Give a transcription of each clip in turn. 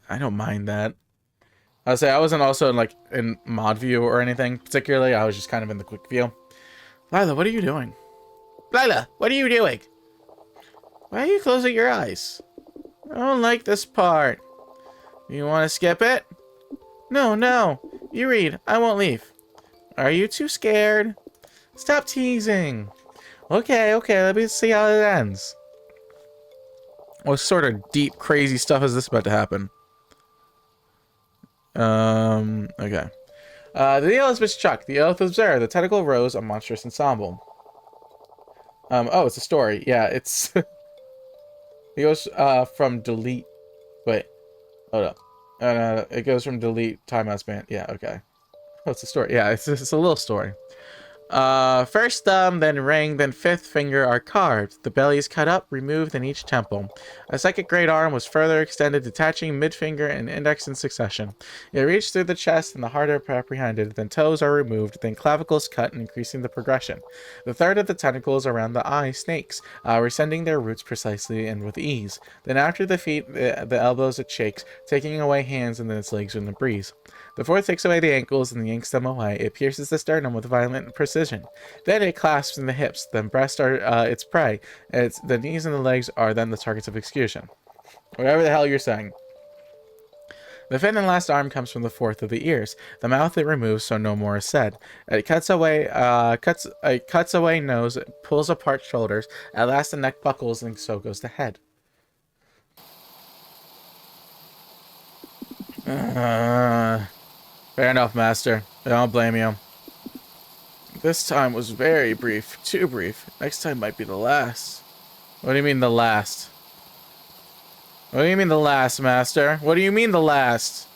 I don't mind that. I'll say I wasn't also in like in mod view or anything particularly. I was just kind of in the quick view. Lila, what are you doing? Lila, what are you doing? Why are you closing your eyes? I don't like this part. You want to skip it? No, no. You read. I won't leave. Are you too scared? Stop teasing. Okay, okay. Let me see how it ends. What sort of deep, crazy stuff is this about to happen? Okay. The deal is Miss Chuck. The oath was there. The tentacle rose a monstrous ensemble. Oh, it's a story. Yeah, it's... it goes, from delete... Wait. Hold up. It goes from delete timeout span. Yeah, okay. Oh, it's a story. Yeah, it's a little story. First thumb, then ring, then fifth finger are carved. The belly is cut up, removed in each temple. A second great arm was further extended, detaching mid-finger and index in succession. It reached through the chest and the heart are apprehended, then toes are removed, then clavicles cut, increasing the progression. The third of the tentacles around the eye snakes, rescinding their roots precisely and with ease. Then after the feet, the elbows it shakes, taking away hands and then its legs in the breeze. The fourth takes away the ankles and yanks them away. It pierces the sternum with violent precision. Then it clasps in the hips. Then breasts are its prey. The knees and the legs are then the targets of execution. Whatever the hell you're saying. The fifth and last arm comes from the fourth of the ears. The mouth it removes, so no more is said. It cuts away nose, pulls apart shoulders. At last the neck buckles, and so goes the head. Fair enough, Master. I don't blame you. This time was very brief. Too brief. Next time might be the last. What do you mean the last? What do you mean the last, Master? What do you mean the last?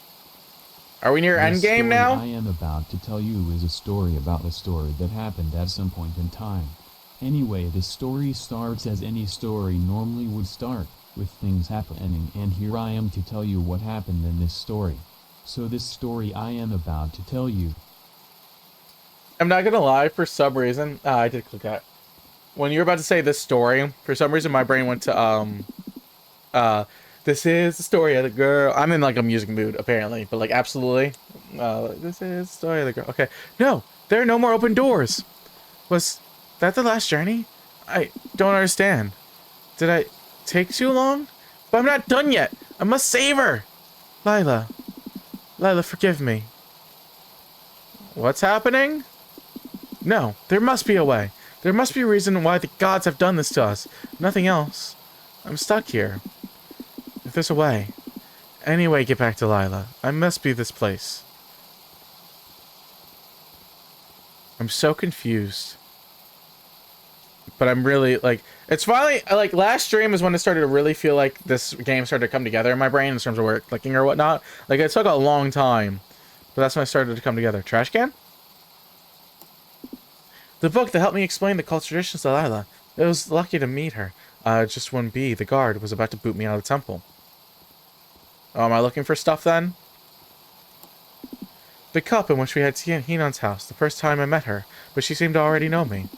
Are we near endgame now? The story I am about to tell you is a story about a story that happened at some point in time. Anyway, the story starts as any story normally would start, with things happening, and here I am to tell you what happened in this story. So this story I am about to tell you. I'm not gonna lie, for some reason, I did click that. When you were about to say this story, for some reason my brain went to, this is the story of the girl. I'm in like a music mood, apparently, but like absolutely. This is the story of the girl. Okay. No, there are no more open doors. Was that the last journey? I don't understand. Did I take too long? But I'm not done yet. I must save her. Lila. Lila, forgive me. What's happening? No, there must be a way. There must be a reason why the gods have done this to us. Nothing else. I'm stuck here. If there's a way. Anyway, get back to Lila. I must be this place. I'm so confused. But I'm really, like... It's finally... Like, last stream is when it started to really feel like this game started to come together in my brain in terms of where it's clicking or whatnot. Like, it took a long time. But that's when it started to come together. Trash can? The book that helped me explain the cult traditions to Lila. It was lucky to meet her. Just when B, the guard, was about to boot me out of the temple. Oh, am I looking for stuff then? The cup in which we had tea at Hinon's house, the first time I met her, but she seemed to already know me.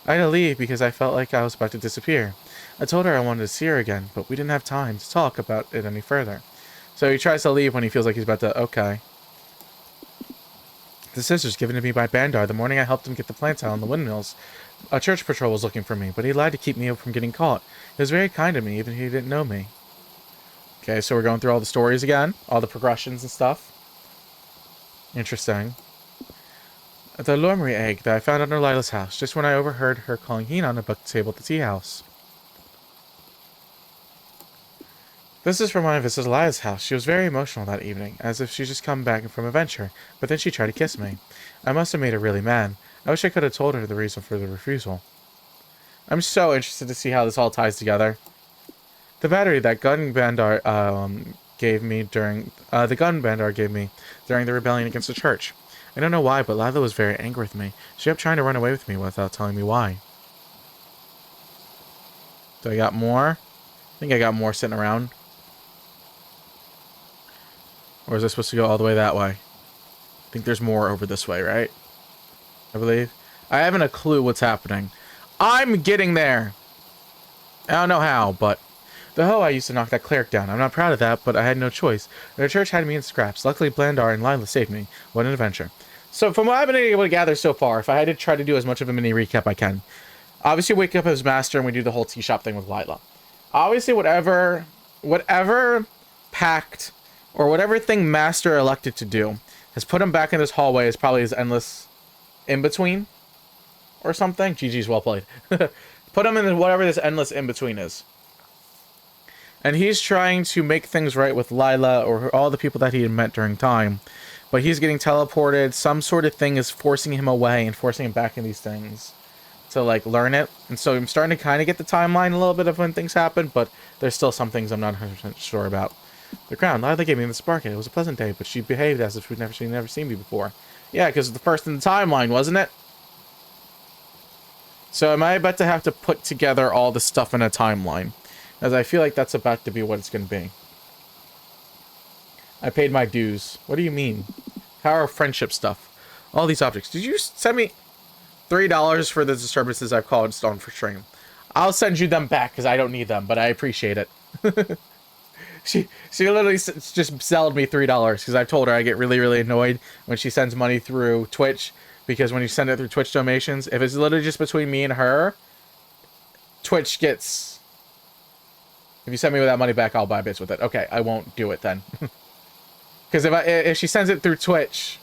I had to leave because I felt like I was about to disappear. I told her I wanted to see her again, but we didn't have time to talk about it any further. So he tries to leave when he feels like he's about to... Okay. The scissors given to me by Bandar the morning I helped him get the plants out on the windmills. A church patrol was looking for me, but he lied to keep me from getting caught. He was very kind to me, even if he didn't know me. Okay, so we're going through all the stories again. All the progressions and stuff. Interesting. The Lormery egg that I found under Lila's house, just when I overheard her calling Hinon about the table at the tea house. This is from when I visited Lila's house. She was very emotional that evening, as if she'd just come back from a venture, but then she tried to kiss me. I must have made her really mad. I wish I could have told her the reason for the refusal. I'm so interested to see how this all ties together. The battery that Gun Bandar gave me during the rebellion against the church. I don't know why, but Lila was very angry with me. She kept trying to run away with me without telling me why. Do I got more? I think I got more sitting around. Or is I supposed to go all the way that way? I think there's more over this way, right? I believe. I haven't a clue what's happening. I'm getting there. I don't know how, but... The hoe I used to knock that cleric down. I'm not proud of that, but I had no choice. The church had me in scraps. Luckily, Blandar and Lila saved me. What an adventure. So from what I've been able to gather so far, if I had to try to do as much of a mini recap I can. Obviously, wake up as master and we do the whole tea shop thing with Lila. Obviously, whatever pact or whatever thing master elected to do has put him back in this hallway as probably his endless in-between or something. GG's, well played. Put him in whatever this endless in-between is. And he's trying to make things right with Lila or all the people that he had met during time. But he's getting teleported. Some sort of thing is forcing him away and forcing him back in these things to, like, learn it. And so I'm starting to kind of get the timeline a little bit of when things happen, but there's still some things I'm not 100% sure about. The crown. Lila gave me the spark. It was a pleasant day, but she behaved as if she'd never seen me before. Yeah, because it's the first in the timeline, wasn't it? So am I about to have to put together all the stuff in a timeline? As I feel like that's about to be what it's going to be. I paid my dues. What do you mean? Power of friendship stuff. All these objects. Did you send me $3 for the disturbances I've caused on for stream? I'll send you them back because I don't need them, but I appreciate it. She literally just sold me $3 because I told her I get really, really annoyed when she sends money through Twitch. Because when you send it through Twitch donations, if it's literally just between me and her, Twitch gets... If you send me that money back, I'll buy bits with it. Okay, I won't do it then. Because if she sends it through Twitch,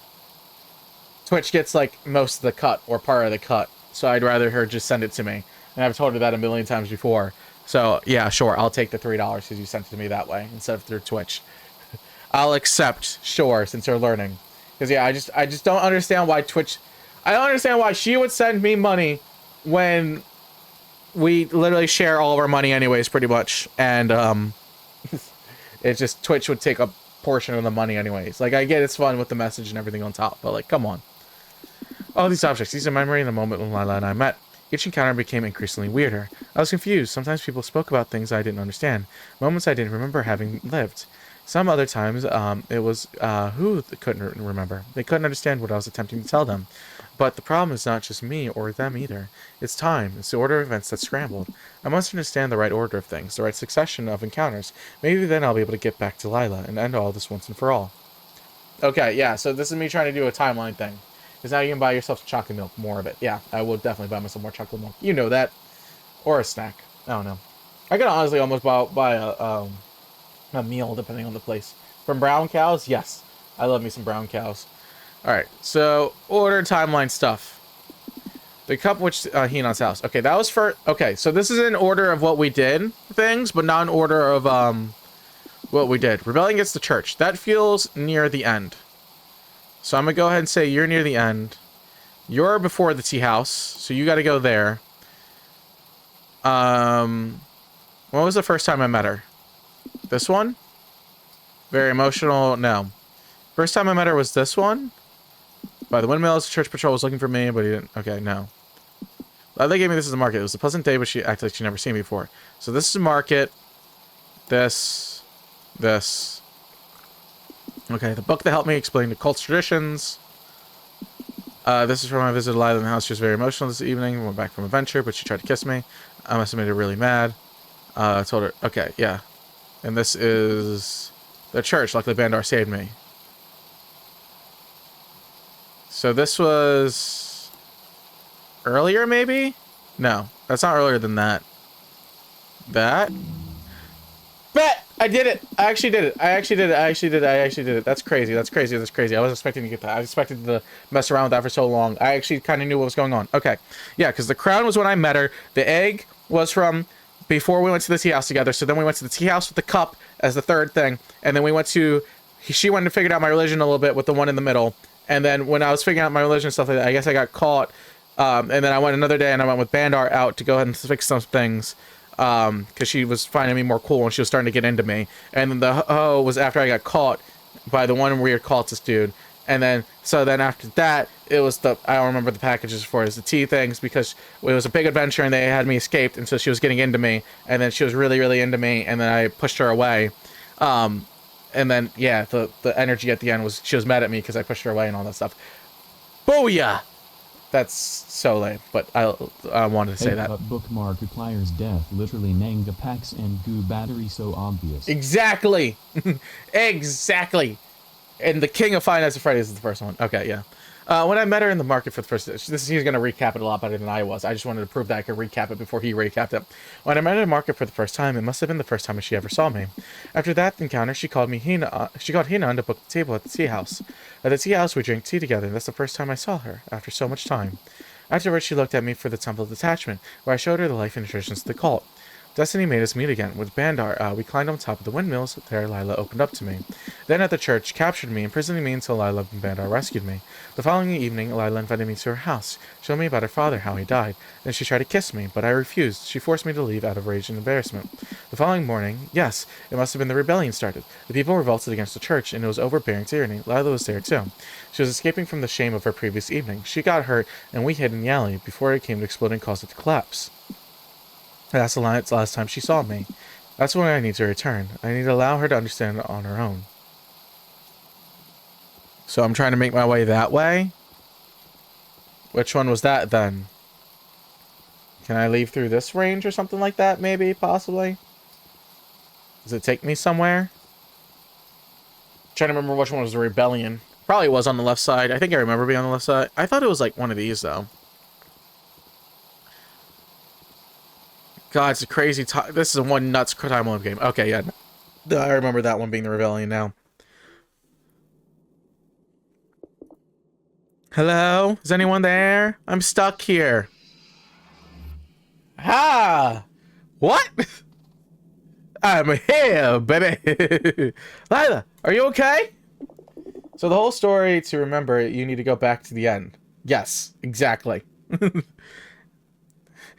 Twitch gets like most of the cut or part of the cut. So I'd rather her just send it to me. And I've told her that a million times before. So yeah, sure, I'll take the $3 because you sent it to me that way instead of through Twitch. I'll accept, sure, since you're learning. Because yeah, I just don't understand why Twitch... I don't understand why she would send me money when we literally share all of our money anyways, pretty much. And it's just Twitch would take a portion of the money anyways. Like, I get it's fun with the message and everything on top, but like, come on. All these objects, these are memory in the moment when Lila and I met. Each encounter became increasingly weirder. I was confused. Sometimes people spoke about things I didn't understand. Moments I didn't remember having lived. Some other times, it was who couldn't remember. They couldn't understand what I was attempting to tell them. But the problem is not just me or them either. It's time. It's the order of events that's scrambled. I must understand the right order of things, the right succession of encounters. Maybe then I'll be able to get back to Lila and end all this once and for all. Okay, yeah, so this is me trying to do a timeline thing. Because now you can buy yourself chocolate milk, more of it. Yeah, I will definitely buy myself more chocolate milk. You know that. Or a snack. I don't know. I could honestly almost buy a meal, depending on the place. From Brown Cows? Yes. I love me some Brown Cows. Alright, so order timeline stuff. The cup which Hinon's house. Okay, that was for... Okay, so this is in order of what we did things, but not in order of what we did. Rebelling against the church. That feels near the end. So I'm going to go ahead and say you're near the end. You're before the tea house, so you got to go there. When was the first time I met her? This one? Very emotional? No. First time I met her was this one? By the windmills, the church patrol was looking for me, but he didn't. Okay, no. They gave me this as a market. It was a pleasant day, but she acted like she'd never seen me before. So this is a market. This. Okay, the book that helped me explain the cult's traditions. This is from my visit to Lila in the house. She was very emotional this evening. We went back from adventure, but she tried to kiss me. I must have made her really mad. I told her, okay, yeah. And this is the church. Luckily, Bandar saved me. So this was earlier, maybe? No, that's not earlier than that. That? Bet! I did it! I actually did it. I actually did it. That's crazy. That's crazy. I wasn't expecting to get that. I expected to mess around with that for so long. I actually kind of knew what was going on. Okay. Yeah, because the crown was when I met her. The egg was from before we went to the tea house together. So then we went to the tea house with the cup as the third thing. And then we went to... She went and figured out my religion a little bit with the one in the middle. And then when I was figuring out my religion and stuff like that, I guess I got caught. And then I went another day and I went with Bandar out to go ahead and fix some things. Because she was finding me more cool and she was starting to get into me. And then the hoe was after I got caught by the one weird cultist dude. And then, so then after that, it was the, I don't remember the packages for it, was the tea things, because it was a big adventure and they had me escaped. And so she was getting into me. And then she was really, really into me. And then I pushed her away. And then, yeah, the energy at the end was, she was mad at me because I pushed her away and all that stuff. Booyah! That's so lame, but I wanted to say that. But bookmark requires death, literally manga packs and goo battery so obvious. Exactly! Exactly! And the King of Five Nights at Freddy's is the first one. Okay, yeah. When I met her in the market for the first... He's going to recap it a lot better than I was. I just wanted to prove that I could recap it before he recapped it. When I met her in the market for the first time, it must have been the first time she ever saw me. After that encounter, she called Hina to book the table at the tea house. At the tea house, we drank tea together, and that's the first time I saw her, after so much time. Afterwards, she looked at me for the Temple of Detachment, where I showed her the life and traditions of the cult. Destiny made us meet again. With Bandar, we climbed on top of the windmills. There, Lila opened up to me. Then at the church, captured me, imprisoning me until Lila and Bandar rescued me. The following evening, Lila invited me to her house, showed me about her father, how he died. Then she tried to kiss me, but I refused. She forced me to leave out of rage and embarrassment. The following morning, yes, it must have been the rebellion started. The people revolted against the church, and it was overbearing tyranny. Lila was there too. She was escaping from the shame of her previous evening. She got hurt, and we hid in the alley before it came to explode and caused it to collapse. That's the last time she saw me. That's when I need to return. I need to allow her to understand it on her own. So I'm trying to make my way that way? Which one was that then? Can I leave through this range or something like that, maybe, possibly? Does it take me somewhere? I'm trying to remember which one was the rebellion. Probably was on the left side. I think I remember being on the left side. I thought it was like one of these, though. God, it's a crazy time. This is a one nuts time limit game. Okay, yeah. I remember that one being the rebellion now. Hello? Is anyone there? I'm stuck here. Ha! What? I'm here, baby. Lila, are you okay? So the whole story, to remember, you need to go back to the end. Yes, exactly.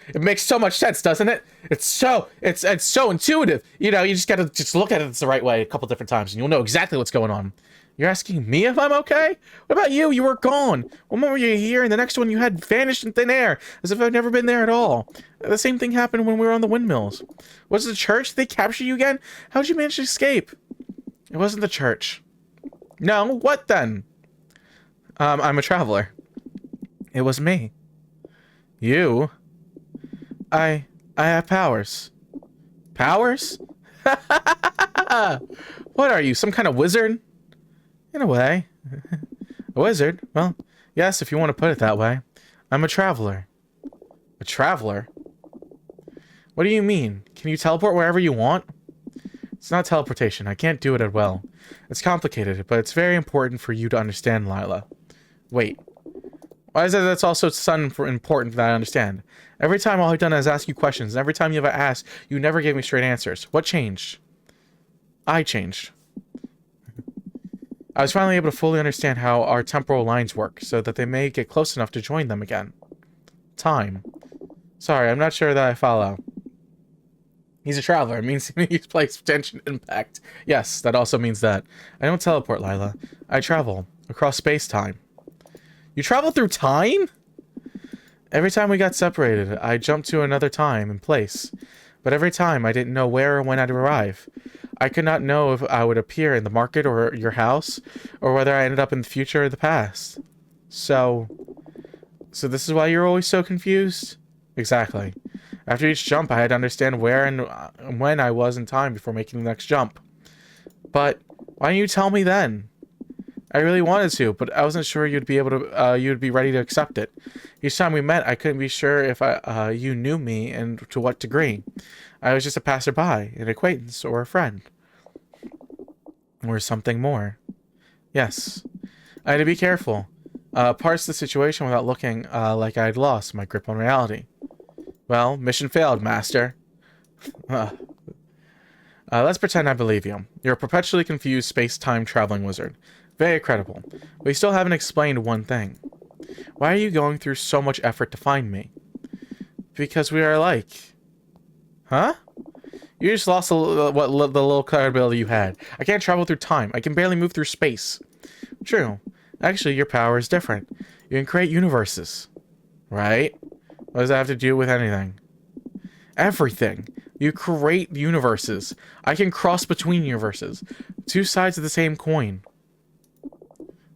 It makes so much sense, doesn't it? It's so intuitive. You know, you just gotta look at it the right way a couple different times and you'll know exactly what's going on. You're asking me if I'm okay? What about you? You were gone. One moment you were here and the next one you had vanished in thin air, as if I'd never been there at all. The same thing happened when we were on the windmills. Was it the church? Did they capture you again? How'd you manage to escape? It wasn't the church. No, what then? I'm a traveler. It was me. You? I have powers. Powers? What are you, some kind of wizard? In a way. A wizard? Well, yes, if you want to put it that way. I'm a traveler. A traveler? What do you mean? Can you teleport wherever you want? It's not teleportation. I can't do it at well. It's complicated, but it's very important for you to understand, Lila. Wait. Why is it that's also important that I understand? Every time all I've done is ask you questions, and every time you've asked, you never gave me straight answers. What changed? I changed. I was finally able to fully understand how our temporal lines work, so that they may get close enough to join them again. Time. Sorry, I'm not sure that I follow. He's a traveler. It means he's placed tension impact. Yes, that also means that. I don't teleport, Lila. I travel across space-time. You travel through time? Every time we got separated, I jumped to another time and place. But every time, I didn't know where or when I'd arrive. I could not know if I would appear in the market or your house, or whether I ended up in the future or the past. So this is why you're always so confused? Exactly. After each jump, I had to understand where and when I was in time before making the next jump. But why didn't you tell me then? I really wanted to, but I wasn't sure you'd be able to. You'd be ready to accept it. Each time we met, I couldn't be sure if you knew me and to what degree. I was just a passerby, an acquaintance, or a friend, or something more. Yes, I had to be careful. Parse the situation without looking like I had lost my grip on reality. Well, mission failed, Master. Let's pretend I believe you. You're a perpetually confused space-time traveling wizard. Very credible. But you still haven't explained one thing. Why are you going through so much effort to find me? Because we are alike. Huh? You just lost the little credibility you had. I can't travel through time. I can barely move through space. True. Actually, your power is different. You can create universes. Right? What does that have to do with anything? Everything. You create universes. I can cross between universes. Two sides of the same coin.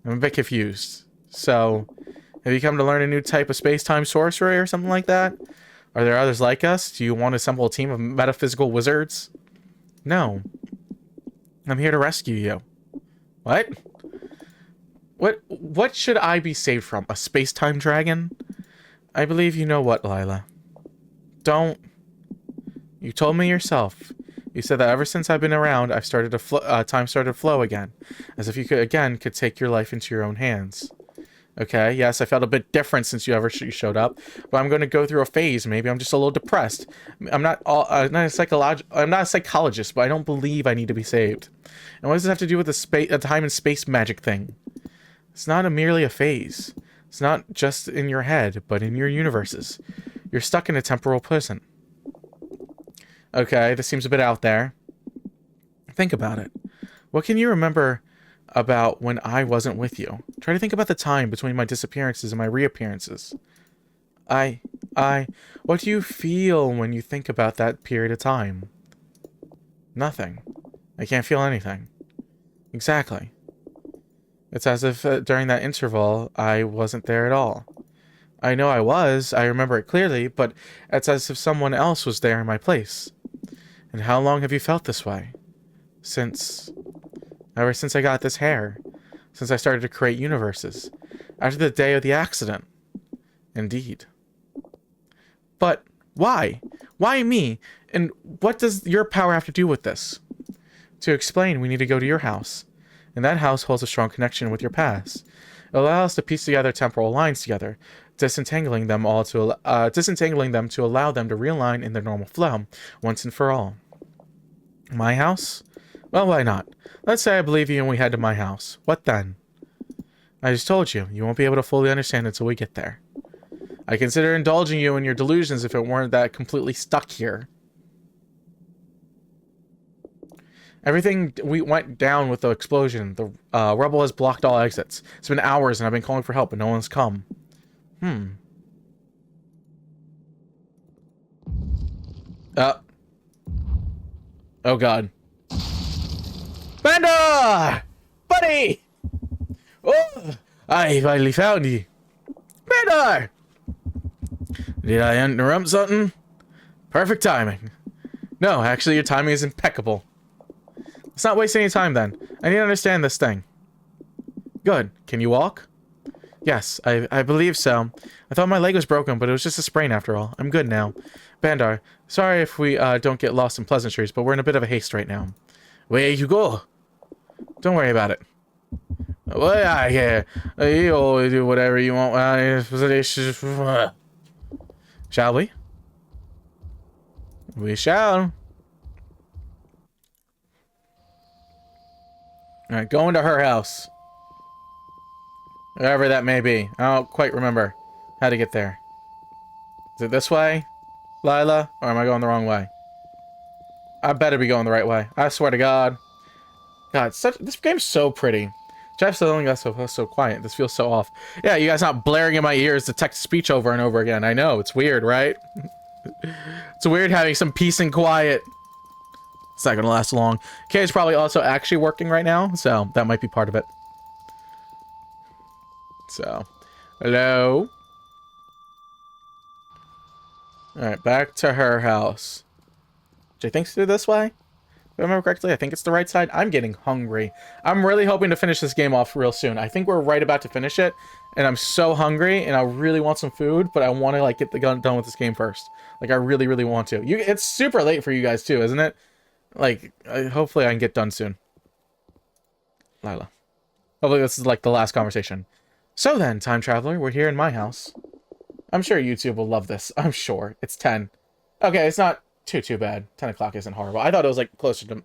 I'm a bit confused. So, Have you come to learn a new type of space-time sorcery or something like that? Are there others like us? Do you want to assemble a team of metaphysical wizards? No. I'm here to rescue you. What? What should I be saved from? A space-time dragon? I believe you know what, Lila. Don't. You told me yourself. You said that ever since I've been around, I've started to time started to flow again, as if you could take your life into your own hands. Okay, yes, I felt a bit different since you showed up, but I'm going to go through a phase. Maybe I'm just a little depressed. I'm not a psychologist, but I don't believe I need to be saved. And what does this have to do with the time and space magic thing? It's not merely a phase. It's not just in your head, but in your universes. You're stuck in a temporal prison. Okay, this seems a bit out there. Think about it. What can you remember about when I wasn't with you? Try to think about the time between my disappearances and my reappearances. What do you feel when you think about that period of time? Nothing. I can't feel anything. Exactly. It's as if during that interval, I wasn't there at all. I know I was, I remember it clearly, but it's as if someone else was there in my place. And how long have you felt this way? Ever since I got this hair. Since I started to create universes. After the day of the accident. Indeed. But why? Why me? And what does your power have to do with this? To explain, we need to go to your house. And that house holds a strong connection with your past. It allows us to piece together temporal lines together, disentangling them to allow them to realign in their normal flow, once and for all. My house? Well, why not? Let's say I believe you and we head to my house. What then? I just told you, you won't be able to fully understand until we get there. I consider indulging you in your delusions if it weren't that completely stuck here. Everything went down with the explosion. The rubble has blocked all exits. It's been hours and I've been calling for help, but no one's come. Oh god. Bender! Buddy! Oh! I finally found you. Bender! Did I interrupt something? Perfect timing. No, actually your timing is impeccable. Let's not waste any time then. I need to understand this thing. Good. Can you walk? Yes, I believe so. I thought my leg was broken, but it was just a sprain after all. I'm good now. Bandar, sorry if we don't get lost in pleasantries, but we're in a bit of a haste right now. Where you go? Don't worry about it. Well, I care. You always do whatever you want. Shall we? We shall. Alright, go into her house. Wherever that may be. I don't quite remember how to get there. Is it this way, Lila? Or am I going the wrong way? I better be going the right way. I swear to God. God, this game's so pretty. Jeff's the only guy so quiet. This feels so off. Yeah, you guys not blaring in my ears the text-to-speech over and over again. I know, it's weird, right? It's weird having some peace and quiet. It's not gonna last long. Kay's probably also actually working right now, so that might be part of it. So, hello? Alright, back to her house. Which I think's through this way? If I remember correctly, I think it's the right side. I'm getting hungry. I'm really hoping to finish this game off real soon. I think we're right about to finish it, and I'm so hungry, and I really want some food, but I want to, like, get the gun done with this game first. Like, I really, really want to. It's super late for you guys, too, isn't it? Like, hopefully I can get done soon. Lila. Hopefully this is, like, the last conversation. So then, time traveler, we're here in my house. I'm sure YouTube will love this. I'm sure. It's 10. Okay, it's not too bad. 10 o'clock isn't horrible. I thought it was, like, closer to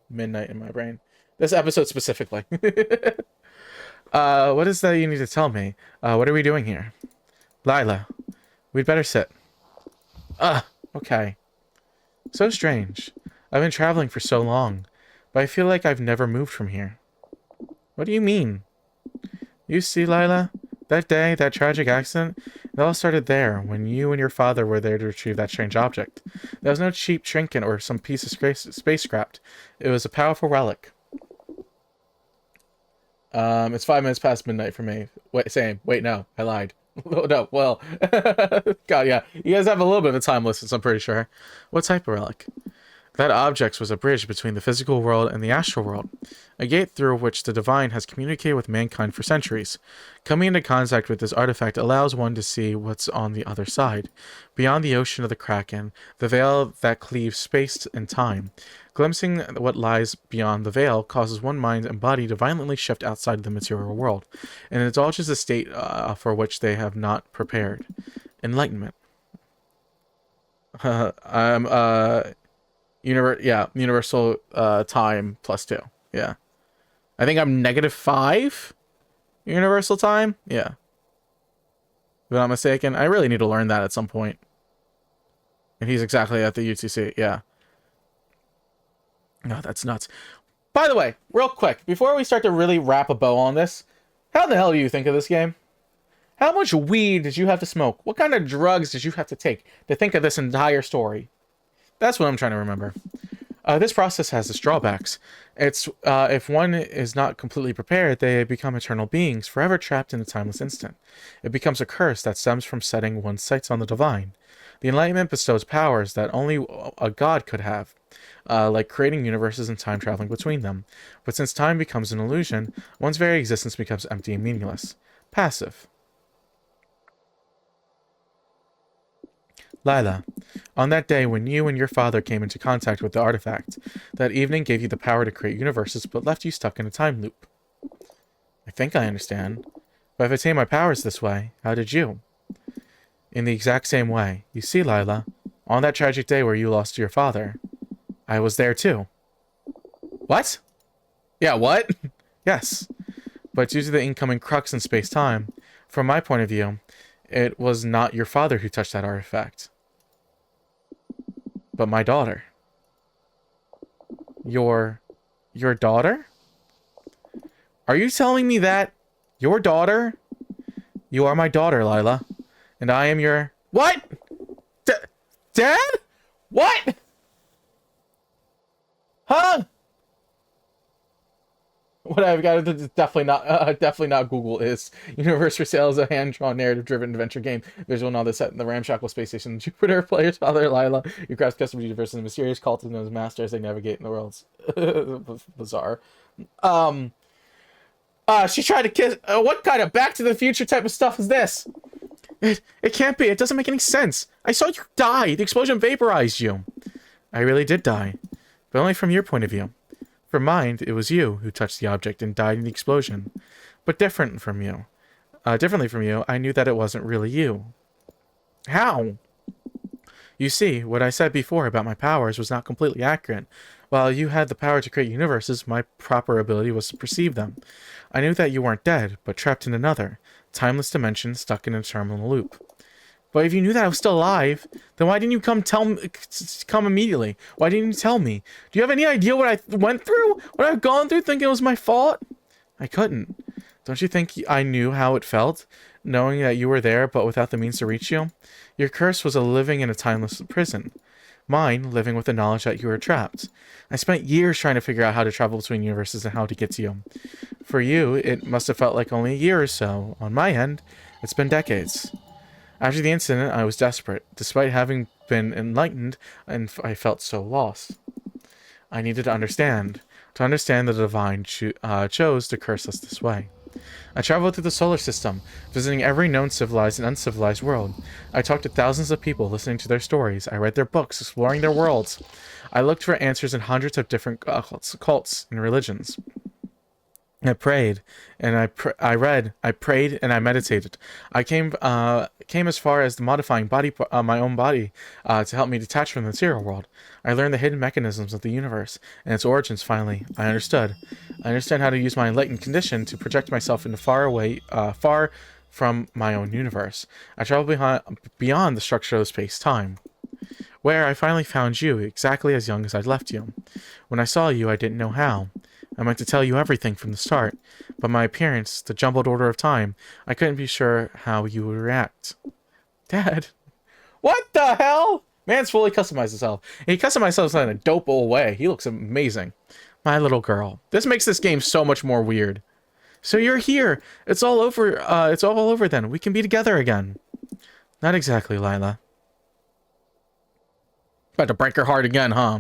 midnight in my brain. This episode specifically. What is that you need to tell me? What are we doing here? Lila, we'd better sit. Okay. So strange. I've been traveling for so long, but I feel like I've never moved from here. What do you mean? You see, Lila, that day, that tragic accident, it all started there, when you and your father were there to retrieve that strange object. There was no cheap trinket or some piece of space scrap. It was a powerful relic. It's 5 minutes past midnight for me. Wait, no, I lied. Oh, no, well, God, yeah. You guys have a little bit of a time distance, I'm pretty sure. What type of relic? That object was a bridge between the physical world and the astral world, a gate through which the divine has communicated with mankind for centuries. Coming into contact with this artifact allows one to see what's on the other side, beyond the ocean of the Kraken, the veil that cleaves space and time. Glimpsing what lies beyond the veil causes one mind and body to violently shift outside of the material world, and indulges a state for which they have not prepared. Enlightenment. Universal time +2. Yeah. I think I'm -5 universal time. Yeah. If I'm not mistaken. I really need to learn that at some point. And he's exactly at the UTC. Yeah. No, that's nuts. By the way, real quick, before we start to really wrap a bow on this, how the hell do you think of this game? How much weed did you have to smoke? What kind of drugs did you have to take to think of this entire story? That's what I'm trying to remember. This process has its drawbacks. It's if one is not completely prepared, they become eternal beings, forever trapped in a timeless instant. It becomes a curse that stems from setting one's sights on the divine. The Enlightenment bestows powers that only a god could have, like creating universes and time traveling between them. But since time becomes an illusion, one's very existence becomes empty and meaningless. Passive. Lila, on that day when you and your father came into contact with the artifact, that evening gave you the power to create universes but left you stuck in a time loop. I think I understand. But if I attained my powers this way, how did you? In the exact same way. You see, Lila, on that tragic day where you lost your father, I was there too. What? Yeah, what? Yes. But due to the incoming crux in space-time, from my point of view, it was not your father who touched that artifact, but my daughter. Your daughter? Are you telling me that? Your daughter? You are my daughter, Lila. And I am your... What? Dad? What? Huh? What I've got to definitely not Google is Universe for Sale is a hand-drawn narrative-driven adventure game. Visual novel set in the ramshackle space station Jupiter. Player's father, Lila. You craft custom universe and the mysterious cult known as Master as they navigate in the worlds. Bizarre. She tried to kiss. What kind of Back to the Future type of stuff is this? It can't be. It doesn't make any sense. I saw you die. The explosion vaporized you. I really did die, but only from your point of view. From mine, it was you who touched the object and died in the explosion. But differently from you, I knew that it wasn't really you. How? You see, what I said before about my powers was not completely accurate. While you had the power to create universes, my proper ability was to perceive them. I knew that you weren't dead, but trapped in another, timeless dimension stuck in a terminal loop. But if you knew that I was still alive, then why didn't you come immediately? Why didn't you tell me? Do you have any idea what I went through? What I've gone through thinking it was my fault? I couldn't. Don't you think I knew how it felt, knowing that you were there but without the means to reach you? Your curse was living in a timeless prison. Mine, living with the knowledge that you were trapped. I spent years trying to figure out how to travel between universes and how to get to you. For you, it must have felt like only a year or so. On my end, it's been decades. After the incident, I was desperate. Despite having been enlightened, and I felt so lost. I needed to understand. To understand the divine chose to curse us this way. I traveled through the solar system, visiting every known civilized and uncivilized world. I talked to thousands of people, listening to their stories. I read their books, exploring their worlds. I looked for answers in hundreds of different cults and religions. I prayed, and I read, I prayed, and I meditated. I came as far as modifying my own body to help me detach from the material world. I learned the hidden mechanisms of the universe and its origins. Finally, I understood. I understand how to use my enlightened condition to project myself into far from my own universe. I traveled beyond the structure of space-time, where I finally found you, exactly as young as I'd left you. When I saw you, I didn't know how. I meant to tell you everything from the start, but my appearance, the jumbled order of time, I couldn't be sure how you would react. Dad. What the hell? Man's fully customized himself. And he customized himself in a dope old way. He looks amazing. My little girl. This makes this game so much more weird. So you're here. It's all over. It's all over then. We can be together again. Not exactly, Lila. About to break her heart again, huh?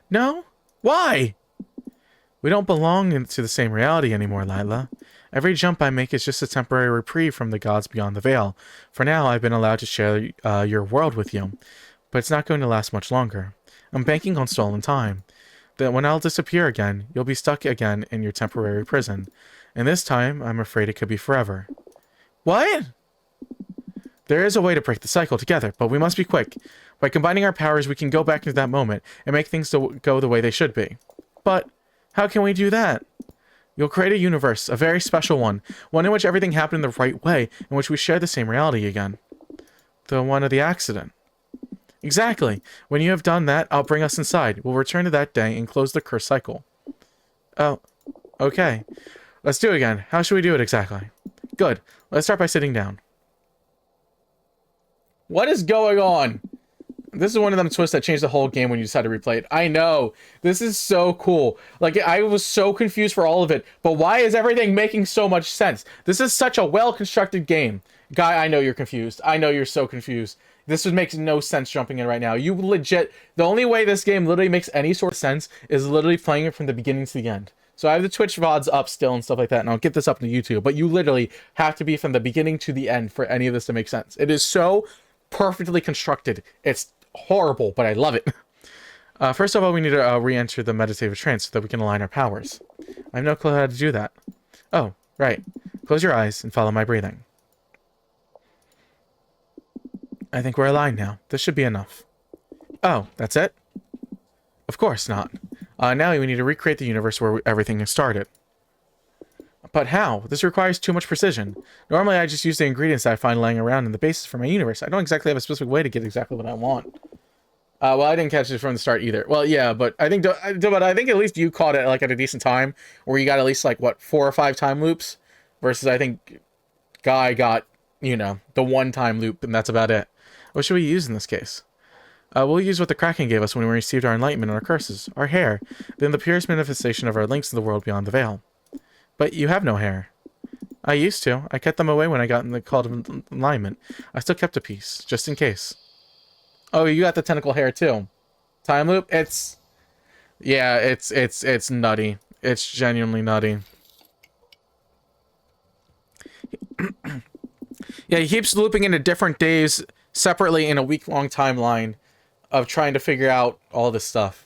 No? Why? We don't belong into the same reality anymore, Lila. Every jump I make is just a temporary reprieve from the gods beyond the veil. For now, I've been allowed to share your world with you, but it's not going to last much longer. I'm banking on stolen time. That when I'll disappear again, you'll be stuck again in your temporary prison. And this time, I'm afraid it could be forever. What? There is a way to break the cycle together, but we must be quick. By combining our powers, we can go back into that moment and make things go the way they should be. But how can we do that? You'll create a universe, a very special one in which everything happened in the right way, in which we share the same reality again. The one of the accident. Exactly. When you have done that, I'll bring us inside. We'll return to that day and close the curse cycle. Oh, okay. Let's do it again. How should we do it exactly? Good. Let's start by sitting down. What is going on? This is one of them twists that changed the whole game when you decide to replay it. I know. This is so cool. Like, I was so confused for all of it. But why is everything making so much sense? This is such a well-constructed game. Guy, I know you're confused. I know you're so confused. This makes no sense jumping in right now. You legit... The only way this game literally makes any sort of sense is literally playing it from the beginning to the end. So I have the Twitch VODs up still and stuff like that, and I'll get this up to YouTube. But you literally have to be from the beginning to the end for any of this to make sense. It is so perfectly constructed. It's horrible, but I love it. First of all, we need to re-enter the meditative trance so that we can align our powers. I have no clue how to do that. Oh, right. Close your eyes and follow my breathing. I think we're aligned now. This should be enough. Oh, that's it? Of course not. Now we need to recreate the universe where everything started. But how? This requires too much precision. Normally, I just use the ingredients that I find laying around in the basis for my universe. I don't exactly have a specific way to get exactly what I want. Well, I didn't catch it from the start either. Well, yeah, but I think at least you caught it like at a decent time, where you got at least like what 4 or 5 time loops, versus I think Guy got, you know, the 1 time loop, and that's about it. What should we use in this case? We'll use what the Kraken gave us when we received our enlightenment and our curses, our hair, then the purest manifestation of our links to the world beyond the veil. But you have no hair. I used to. I kept them away when I got in the call of alignment. I still kept a piece, just in case. Oh, you got the tentacle hair too. Time loop? It's... Yeah, it's nutty. It's genuinely nutty. Yeah, he keeps looping into different days separately in a week-long timeline of trying to figure out all this stuff.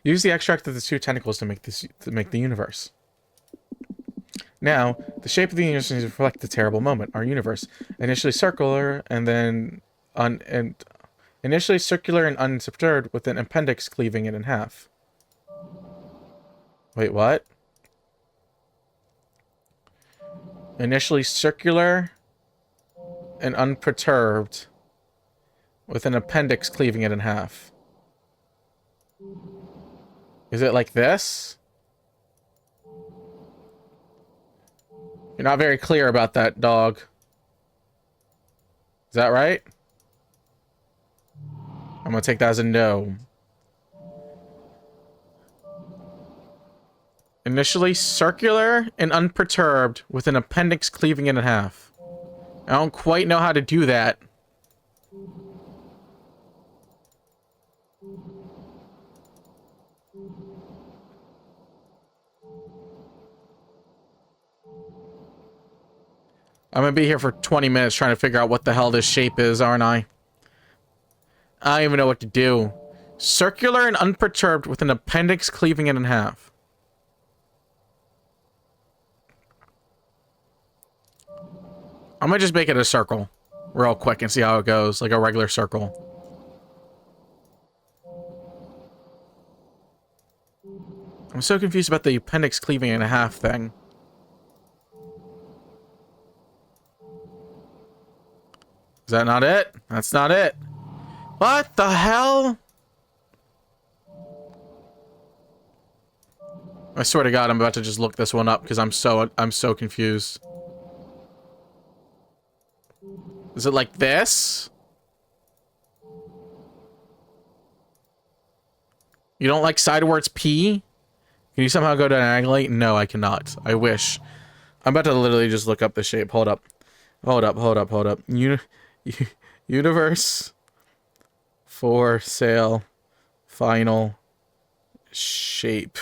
Use the extract of the 2 tentacles to make the universe. Now, the shape of the universe needs to reflect the terrible moment, our universe. Initially circular, and then initially circular and unperturbed, with an appendix cleaving it in half. Wait, what? Initially circular and unperturbed, with an appendix cleaving it in half. Is it like this? You're not very clear about that, dog. Is that right? I'm gonna take that as a no. Initially circular and unperturbed, with an appendix cleaving it in half. I don't quite know how to do that. I'm gonna be here for 20 minutes trying to figure out what the hell this shape is, aren't I? I don't even know what to do. Circular and unperturbed, with an appendix cleaving it in half. I'm gonna just make it a circle real quick and see how it goes, like a regular circle. I'm so confused about the appendix cleaving in half thing. Is that not it? That's not it. What the hell? I swear to God, I'm about to just look this one up because I'm so confused. Is it like this? You don't like sidewards P? Can you somehow go diagonally? No, I cannot. I wish. I'm about to literally just look up the shape. Hold up. Hold up. Universe for sale final shape.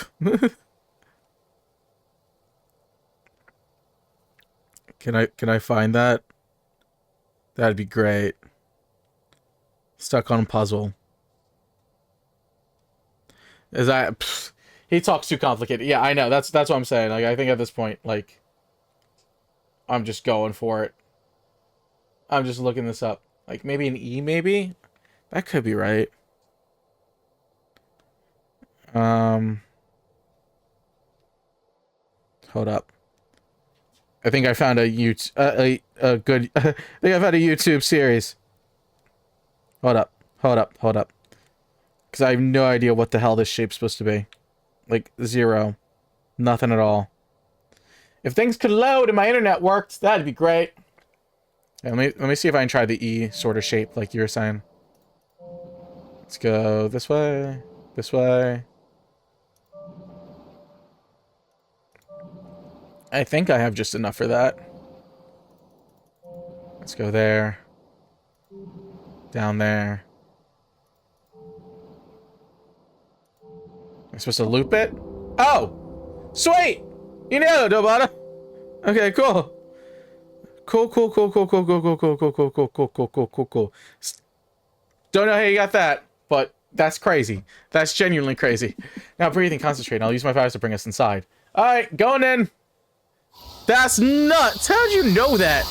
Can I find that? That'd be great. Stuck on puzzle. Is that... Pfft, he talks too complicated. Yeah, I know. That's what I'm saying. Like, I think at this point, like, I'm just going for it. I'm just looking this up. Like, maybe an E, maybe? That could be right. Hold up. I think I found a YouTube, a good, I think I found a YouTube series. Hold up. Because I have no idea what the hell this shape's supposed to be. Like, 0. Nothing at all. If things could load and my internet worked, that'd be great. Yeah, let me see if I can try the E sort of shape, like you were saying. Let's go this way. This way. I think I have just enough for that. Let's go there. Down there. Am I supposed to loop it? Oh! Sweet! You nailed it, Dobata! Okay, cool. Cool. Don't know how you got that, but that's crazy. That's genuinely crazy. Now breathing, concentrate. I'll use my powers to bring us inside. Alright, going in! That's nuts! How'd you know that?